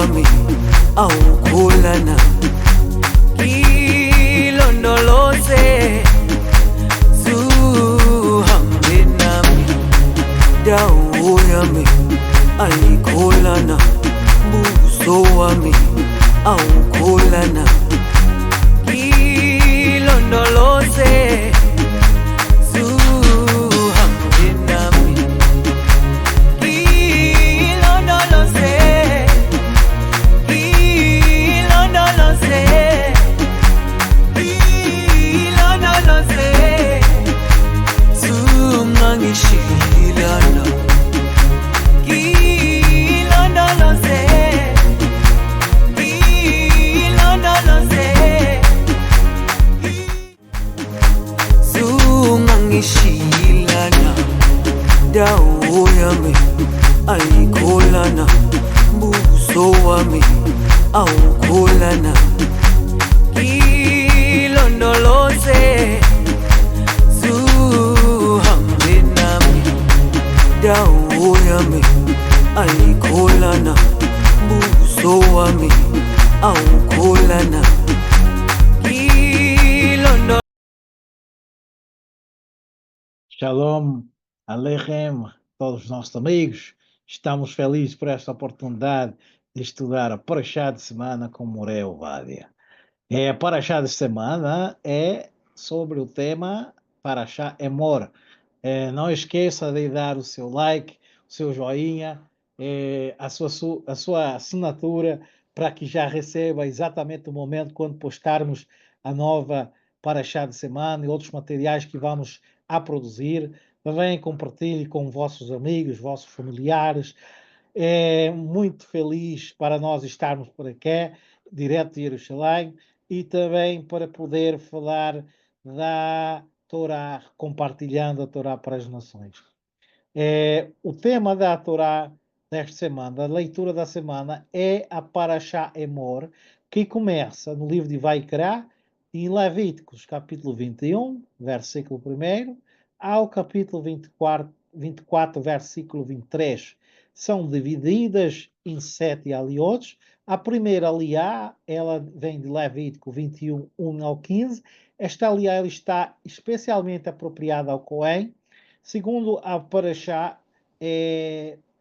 wami awukholana ilondoloze zuhambe nami dawo yami ayikholana buso wami awukholana ilondoloze zuhambe nami ilondoloze ilondoloze ilondoloze zungangishilana ilondoloze ilondoloze zungangishilana dawo yami ayikholana buso wami awukholana ilondoloze zuhambe nami dawo yami ayikholana buso wami awukholana ilondoloze. Shalom Aleichem, todos os nossos amigos. Estamos felizes por esta oportunidade de estudar a Parashá de semana com Moré Ovadia. A Parashá de semana é sobre o tema Parashá Emor. Não esqueça de dar o seu like, o seu joinha, a sua assinatura, para que já receba exatamente o momento quando postarmos a nova Parashá de semana e outros materiais que vamos a produzir. Também compartilhe com vossos amigos, vossos familiares. É muito feliz para nós estarmos por aqui, direto de Jerusalém, e também para poder falar da Torá, compartilhando a Torá para as nações. O tema da Torá desta semana, a leitura da semana, é a Parashá Emor, que começa no livro de Vaikra, em Levíticos, capítulo 21, versículo 1, ao capítulo 24, versículo 23. São divididas em 7 aliotes. A primeira aliá, ela vem de Levítico 21, 1 ao 15. Esta aliá ela está especialmente apropriada ao Cohen. Segundo a Parashá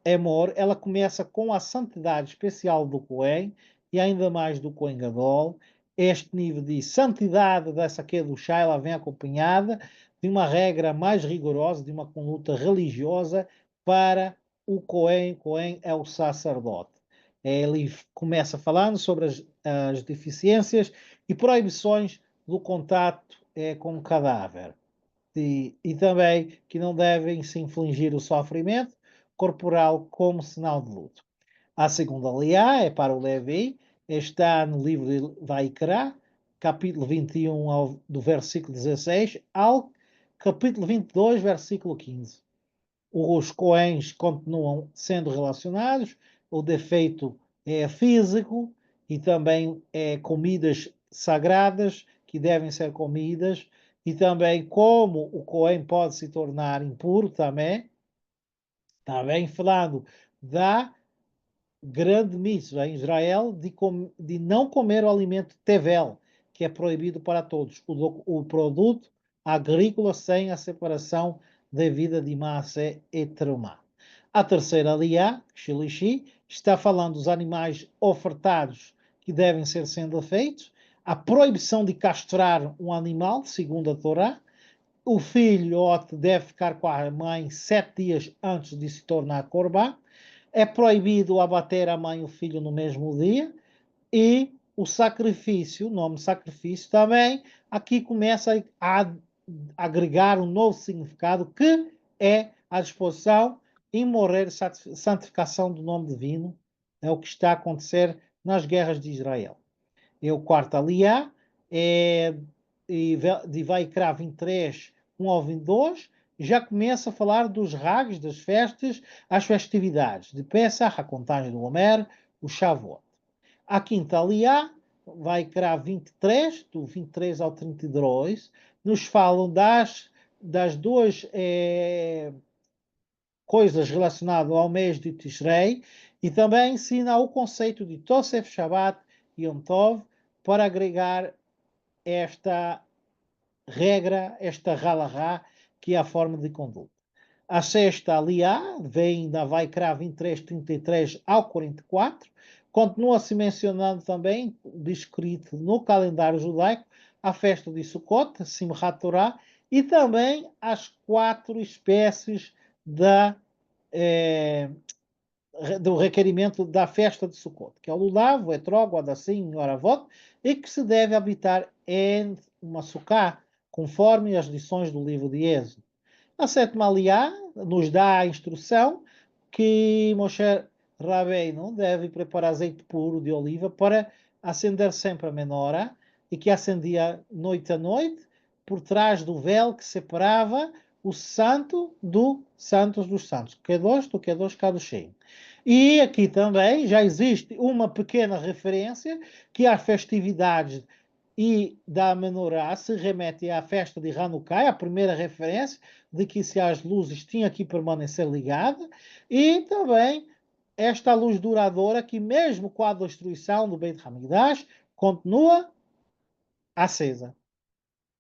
Emor, ela começa com a santidade especial do Cohen e ainda mais do Cohen Gadol. Este nível de santidade dessa Kedushá, ela vem acompanhada de uma regra mais rigorosa, de uma conduta religiosa para o Cohen. Cohen é o sacerdote. Ele começa falando sobre as deficiências e proibições do contato com o cadáver. E também que não devem se infligir o sofrimento corporal como sinal de luto. A segunda aliá é para o Levi, está no livro de Vaikra, capítulo 21, do versículo 16, ao capítulo 22, versículo 15. Os coens continuam sendo relacionados, o defeito é físico e também comidas sagradas que devem ser comidas, e também como o coen pode se tornar impuro também falando da grande mitzvah em Israel de não comer o alimento tevel, que é proibido para todos, o produto agrícola sem a separação devida de Maaseh e Terumá. A terceira aliá, Shilishi, está falando dos animais ofertados que devem ser sendo feitos, a proibição de castrar um animal, segundo a Torá. O filhote deve ficar com a mãe 7 dias antes de se tornar corbá. É proibido abater a mãe e o filho no mesmo dia. E o sacrifício, o nome sacrifício também, aqui começa a agregar um novo significado, que é a disposição em morrer, santificação do nome divino. É o que está a acontecer nas guerras de Israel. E o quarto aliá é de Vaikra 23, 1 ao 22, já começa a falar dos ragos, das festas, as festividades de Pesach, a contagem do Homer, o Shavuot. A quinta aliá, Vaikra 23, do 23 ao 32, nos falam das duas coisas relacionadas ao mês de Tishrei, E também ensina o conceito de Tosef Shabbat e Yom Tov para agregar esta regra, esta halahá, que é a forma de conduta. A sexta aliá vem da Vaikra 23, 33 ao 44, continua-se mencionando também, descrito no calendário judaico, a festa de Sukkot, Simchat Torah, e também as 4 espécies do requerimento da festa de Sukkot, que é o Lulav, o Etrog, o Adassim e o Aravot, e que se deve habitar em uma sukkah, conforme as lições do livro de Êxodo. A sétima aliá nos dá a instrução que Moshe Rabbeinu deve preparar azeite puro de oliva para acender sempre a menorá e que acendia noite a noite por trás do véu que separava o santo do santos dos santos, Kedosh do Kedosh Kadoshim. E aqui também já existe uma pequena referência que as festividades e da menorá se remete à festa de Hanukkah, a primeira referência de que se as luzes tinham que permanecer ligadas, e também esta luz duradoura que mesmo com a destruição do Beit HaMikdash continua acesa.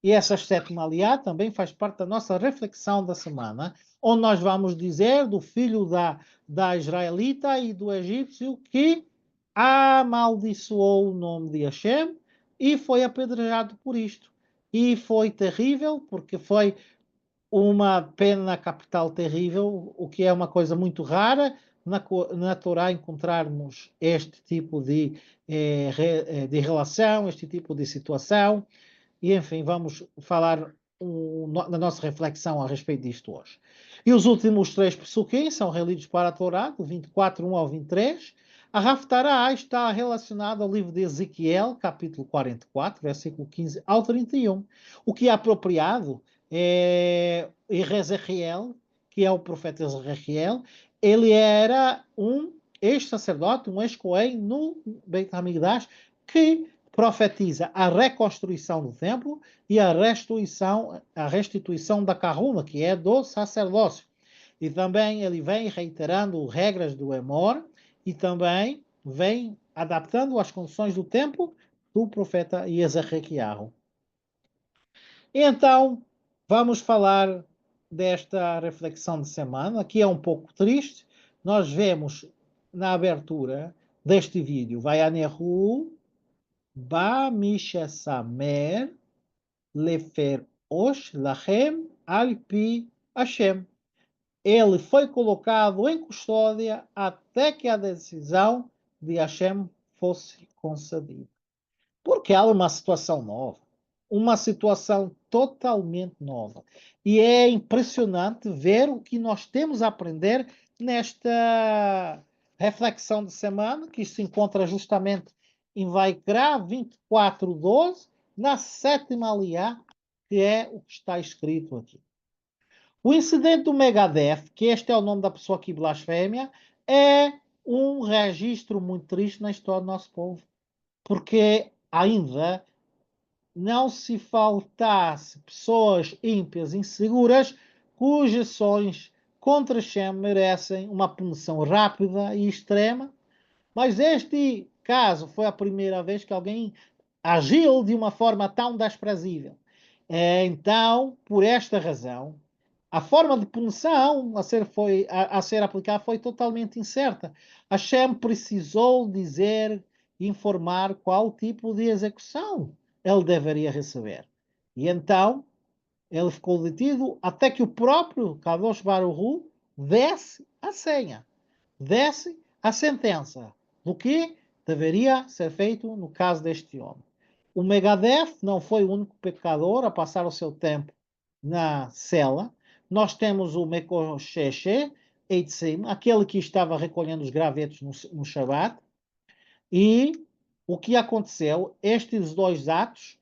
E essa sétima aliá também faz parte da nossa reflexão da semana, onde nós vamos dizer do filho da israelita e do egípcio que amaldiçoou o nome de Hashem e foi apedrejado por isto. E foi terrível, porque foi uma pena capital terrível, o que é uma coisa muito rara na Torá encontrarmos este tipo de relação, este tipo de situação. E, enfim, vamos falar na nossa reflexão a respeito disto hoje. E os últimos 3 psukim são relidos para a Torá, do 24, 1 ao 23. A Haftarah está relacionada ao livro de Ezequiel, capítulo 44, versículo 15 ao 31. O que é apropriado é Ezequiel, que é o profeta Ezequiel. Ele era um ex-sacerdote, um ex-cohen no Beit HaMikdash, que profetiza a reconstrução do templo e a restituição da Kahuna, que é do sacerdócio. E também ele vem reiterando regras do Emor e também vem adaptando as condições do templo do profeta Ezequiel. Então, vamos falar desta reflexão de semana, que é um pouco triste. Nós vemos na abertura deste vídeo, Vayanehu Ba Mishasamer Lefer Osh Lachem Alpi Hashem. Ele foi colocado em custódia até que a decisão de Hashem fosse concedida. Porque há uma situação nova, uma situação totalmente nova. E é impressionante ver o que nós temos a aprender nesta reflexão de semana, que se encontra justamente em Vaikra 24:12, na sétima aliá, que é o que está escrito aqui. O incidente do Megadeth, que este é o nome da pessoa que blasfêmia, é um registro muito triste na história do nosso povo. Porque ainda não se faltasse pessoas ímpias, inseguras, cujas ações contra Shem merecem uma punição rápida e extrema, mas este caso foi a primeira vez que alguém agiu de uma forma tão desprezível. Então, por esta razão, a forma de punição a ser aplicada foi totalmente incerta. Hashem precisou dizer, informar qual tipo de execução ele deveria receber. E então, ele ficou detido até que o próprio Kadosh Baruch Hu desse a senha, desse a sentença do que deveria ser feito no caso deste homem. O Megadeth não foi o único pecador a passar o seu tempo na cela. Nós temos o Mekosheshe Eitzim, aquele que estava recolhendo os gravetos no Shabat. E o que aconteceu? Estes 2 atos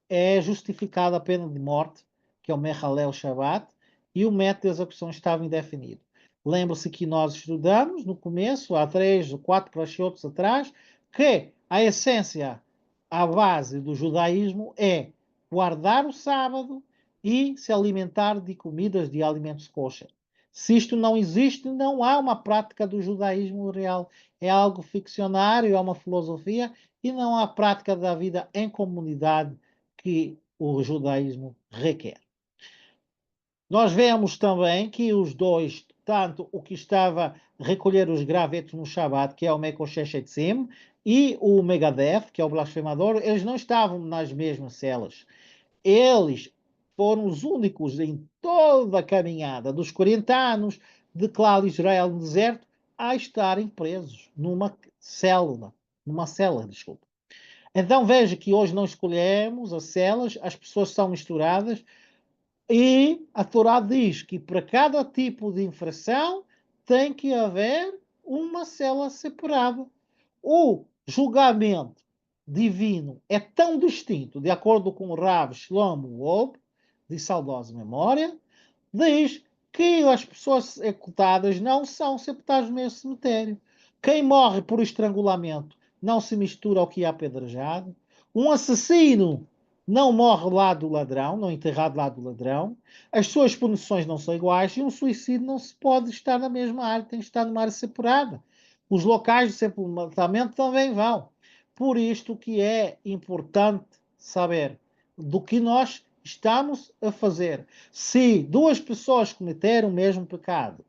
é justificada a pena de morte, que é o Mechalel Shabbat, e o método de execução estava indefinido. Lembre-se que nós estudamos no começo, há 3 ou 4 prashiotos atrás, que a essência, a base do judaísmo é guardar o sábado e se alimentar de comidas de alimentos kosher. Se isto não existe, não há uma prática do judaísmo real. É algo ficcionário, é uma filosofia e não há prática da vida em comunidade que o judaísmo requer. Nós vemos também que os dois, tanto o que estava a recolher os gravetos no Shabat, que é o Mekoshesh Etzim, e o Megadeth, que é o blasfemador, eles não estavam nas mesmas celas. Eles foram os únicos em toda a caminhada dos 40 anos de Clã Israel no deserto a estarem presos numa cela, desculpa. Então veja que hoje não escolhemos as celas, as pessoas são misturadas, e a Torá diz que para cada tipo de infração tem que haver uma cela separada. O julgamento divino é tão distinto, de acordo com o Rav Shlomo Wolbe, de saudosa memória, diz que as pessoas executadas não são sepultadas no mesmo cemitério. Quem morre por estrangulamento não se mistura ao que é apedrejado. Um assassino não morre lá do ladrão, não enterrado lá do ladrão. As suas punições não são iguais e um suicídio não se pode estar na mesma área, tem que estar numa área separada. Os locais de sepultamento também vão. Por isto que é importante saber do que nós estamos a fazer. Se duas pessoas cometeram o mesmo pecado,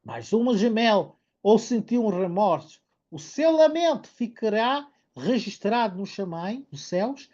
mas uma gemeu ou sentiu um remorso, o seu lamento ficará registrado no Shamai, nos céus,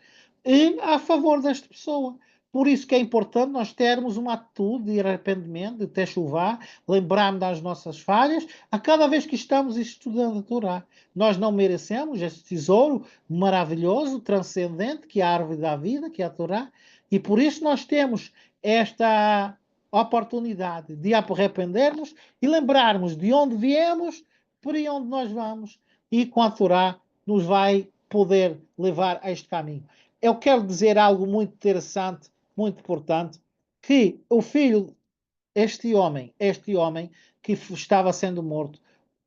e a favor desta pessoa. Por isso que é importante nós termos uma atitude de arrependimento, de techuvá, lembrarmos das nossas falhas a cada vez que estamos estudando a Torá. Nós não merecemos este tesouro maravilhoso, transcendente, que é a árvore da vida, que é a Torá, e por isso nós temos esta oportunidade de arrependermos e lembrarmos de onde viemos, por aí onde nós vamos, e com a Torá nos vai poder levar a este caminho. Eu quero dizer algo muito interessante, muito importante, que o filho, este homem que estava sendo morto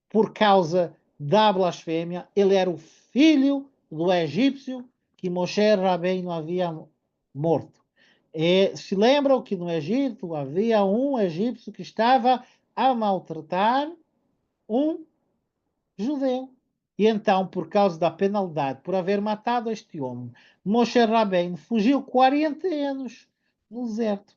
por causa da blasfémia, ele era o filho do egípcio que Moshe Rabbeinu havia morto. E se lembram que no Egito havia um egípcio que estava a maltratar um judeu. E então, por causa da penalidade, por haver matado este homem, Moshe Rabbeinu fugiu 40 anos no deserto,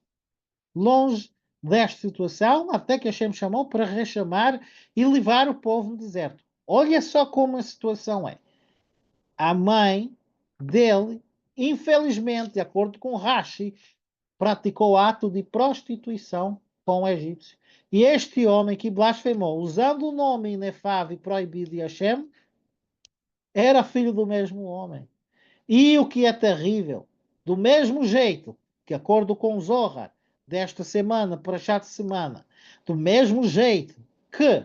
longe desta situação, até que Hashem chamou para rechamar e levar o povo no deserto. Olha só como a situação é. A mãe dele, infelizmente, de acordo com Rashi, praticou ato de prostituição com o egípcio. E este homem que blasfemou, usando o nome inefável e proibido de Hashem, era filho do mesmo homem. E o que é terrível, do mesmo jeito, de acordo com Zohar, desta semana, para esta semana, do mesmo jeito que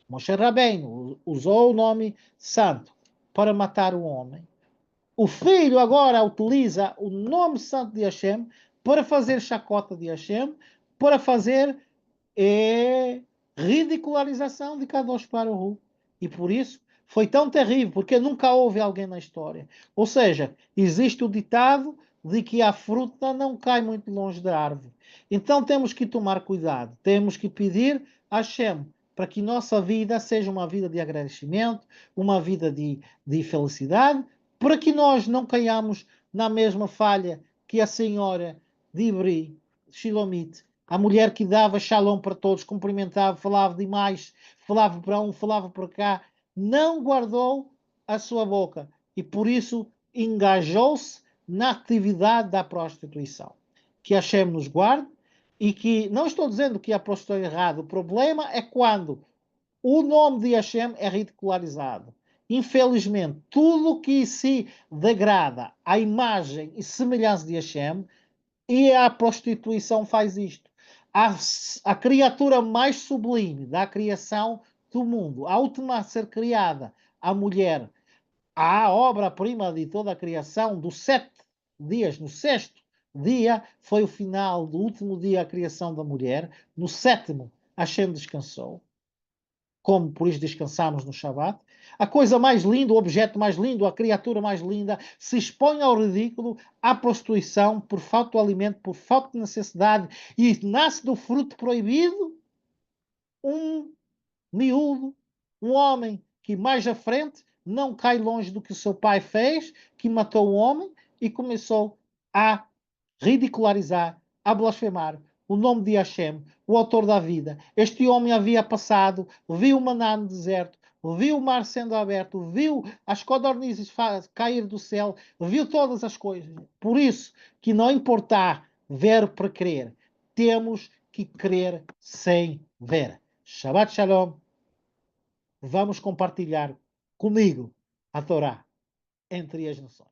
Moshe Rabbeinu usou o nome santo para matar o homem, o filho agora utiliza o nome santo de Hashem para fazer chacota de Hashem, para fazer ridicularização de Kadosh Baruch Hu. E por isso foi tão terrível, porque nunca houve alguém na história. Ou seja, existe o ditado de que a fruta não cai muito longe da árvore. Então temos que tomar cuidado, temos que pedir a Hashem para que nossa vida seja uma vida de agradecimento, uma vida de felicidade, para que nós não caiamos na mesma falha que a senhora de Ibri, Shilomit, a mulher que dava shalom para todos, cumprimentava, falava demais, falava para um, falava para cá, não guardou a sua boca e por isso engajou-se na atividade da prostituição. Que Hashem nos guarde e que, não estou dizendo que a prostituição é errada, o problema é quando o nome de Hashem é ridicularizado. Infelizmente, tudo que se degrada à imagem e semelhança de Hashem, e a prostituição faz isto. A criatura mais sublime da criação do mundo, a última a ser criada, a mulher, a obra-prima de toda a criação, dos 7 dias, no sexto dia, foi o final do último dia a criação da mulher, no sétimo Hashem descansou, como por isso descansamos no Shabat, A coisa mais linda, o objeto mais lindo, a criatura mais linda, se expõe ao ridículo, à prostituição, por falta de alimento, por falta de necessidade, e nasce do fruto proibido um miúdo, um homem que mais à frente não cai longe do que o seu pai fez, que matou um homem e começou a ridicularizar, a blasfemar o nome de Hashem, o autor da vida. Este homem havia passado, viu o maná no deserto, viu o mar sendo aberto, viu as codornizes cair do céu, viu todas as coisas. Por isso que não importar ver para crer, temos que crer sem ver. Shabbat Shalom. Vamos compartilhar comigo a Torá entre as nações.